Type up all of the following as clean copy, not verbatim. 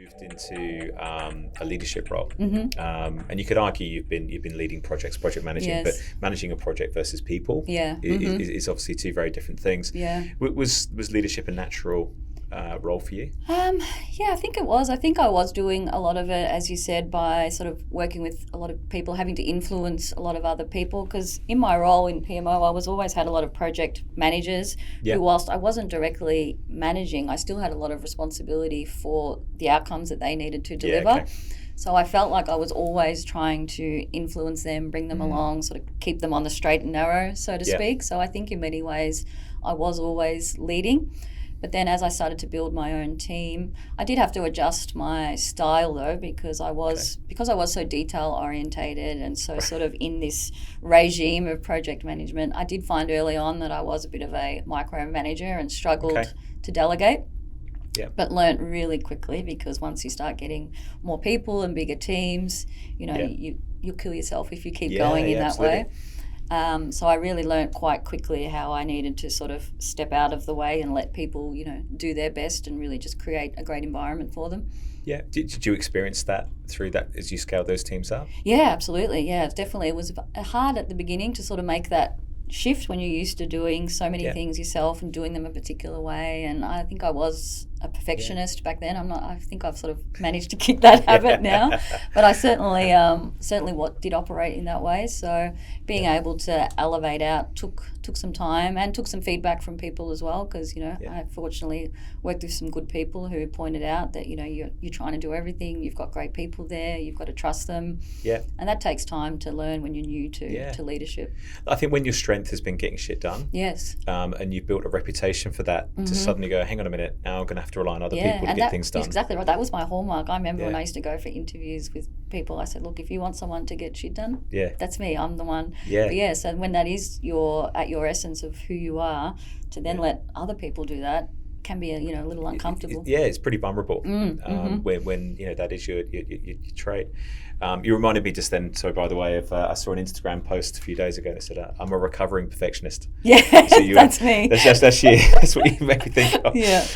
moved into a leadership role, Mm-hmm. and you could argue you've been leading projects, project managing, but Yes. managing a project versus people Yeah. is, Mm-hmm. is obviously two very different things. Yeah. Was leadership a natural role for you? Um, yeah, I think it was. I think I was doing a lot of it, as you said, by sort of working with a lot of people, having to influence a lot of other people. Because in my role in PMO, I was always had a lot of project managers Yeah. who, whilst I wasn't directly managing, I still had a lot of responsibility for the outcomes that they needed to deliver. Yeah, okay. So I felt like I was always trying to influence them, bring them along, sort of keep them on the straight and narrow, so to Yeah. speak. So I think in many ways I was always leading. But then as I started to build my own team, I did have to adjust my style though, because I was so detail orientated and so sort of in this regime of project management. I did find early on that I was a bit of a micromanager and struggled Okay. to delegate. Yeah. But learnt really quickly, because once you start getting more people and bigger teams, you'll kill yourself if you keep going in that absolutely. way. So I really learnt quite quickly how I needed to sort of step out of the way and let people, do their best and really just create a great environment for them. Yeah. Did you experience that through that as you scaled those teams up? Yeah, absolutely. Yeah, it was hard at the beginning to sort of make that shift when you're used to doing so many things yourself and doing them a particular way. And I think I was a perfectionist back then. I think I've sort of managed to kick that habit now, but I certainly did operate in that way. So being able to elevate out took some time and took some feedback from people as well, because I fortunately worked with some good people who pointed out that you're trying to do everything. You've got great people there. You've got to trust them. Yeah. And that takes time to learn when you're new to leadership. I think when your strength has been getting shit done, Yes. And you've built a reputation for that, to suddenly go, hang on a minute, now I'm going to have to rely on other people to and get things done. Exactly right. That was my hallmark. I remember when Yeah. I used to go for interviews with people, I said, look, if you want someone to get shit done, Yeah. that's me. I'm the one. Yeah. But yeah, so when that is at your essence of who you are, to then let other people do that can be a little uncomfortable. Yeah, it's pretty vulnerable when that is your trait. You reminded me just then, so by the way, of I saw an Instagram post a few days ago that said, I'm a recovering perfectionist. Yeah, So that's me. That's you. That's what you made me think of. Yeah.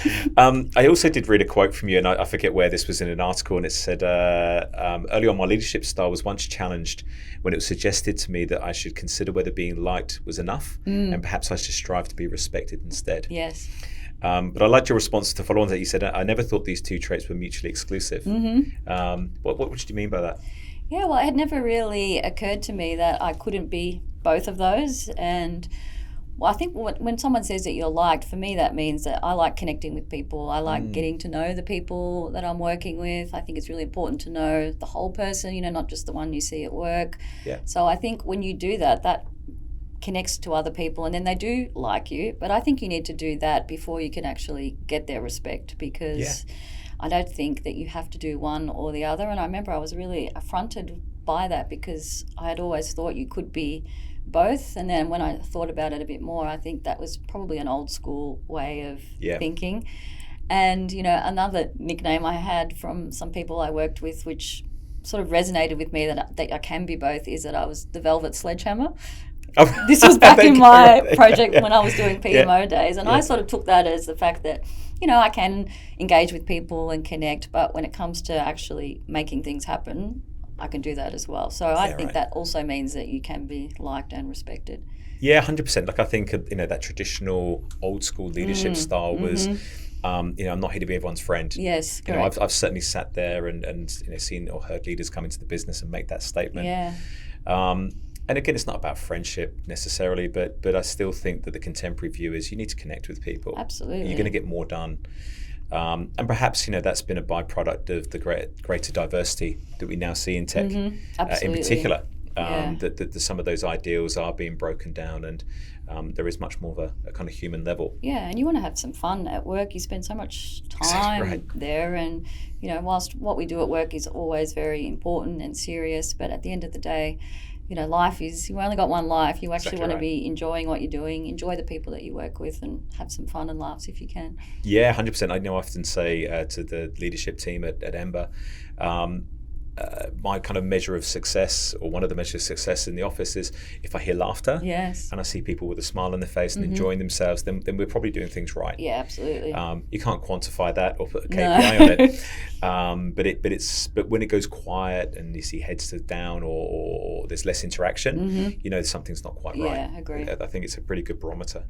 I also did read a quote from you, and I forget where this was in an article, and it said, early on, my leadership style was once challenged when it was suggested to me that I should consider whether being liked was enough, and perhaps I should strive to be respected instead. Yes. But I liked your response to follow on that. You said, I never thought these two traits were mutually exclusive. What did you mean by that? Yeah, well, it had never really occurred to me that I couldn't be both of those. And I think when someone says that you're liked, for me that means that I like connecting with people. I like getting to know the people that I'm working with. I think it's really important to know the whole person, not just the one you see at work. Yeah. So I think when you do that, that connects to other people, and then they do like you. But I think you need to do that before you can actually get their respect, because I don't think that you have to do one or the other. And I remember I was really affronted by that, because I had always thought you could be both. And then when I thought about it a bit more, I think that was probably an old school way of thinking. And, another nickname I had from some people I worked with, which sort of resonated with me that I can be both, is that I was the Velvet-Sledgehammer. This was back in my project when I was doing PMO days, and I sort of took that as the fact that I can engage with people and connect, but when it comes to actually making things happen, I can do that as well. So I think that also means that you can be liked and respected. Yeah, 100%. Like I think that traditional old school leadership style was I'm not here to be everyone's friend. Yes, I've certainly sat there and seen or heard leaders come into the business and make that statement. Yeah. And again, it's not about friendship necessarily, but I still think that the contemporary view is you need to connect with people. Absolutely. You're going to get more done. And perhaps, that's been a byproduct of the greater diversity that we now see in tech, in particular. That some of those ideals are being broken down, and there is much more of a kind of human level. Yeah, and you want to have some fun at work. You spend so much time there, and whilst what we do at work is always very important and serious, but at the end of the day, life is, you only got one life. You actually want to be enjoying what you're doing, enjoy the people that you work with, and have some fun and laughs if you can. Yeah, 100%. I often say to the leadership team at Ember, my kind of measure of success, or one of the measures of success in the office, is if I hear laughter, yes, and I see people with a smile on their face and enjoying themselves, then we're probably doing things right. Yeah, absolutely. You can't quantify that or put a KPI on it, but when it goes quiet and you see heads down, or there's less interaction, you know something's not quite right. Yeah, I agree. I think it's a pretty good barometer.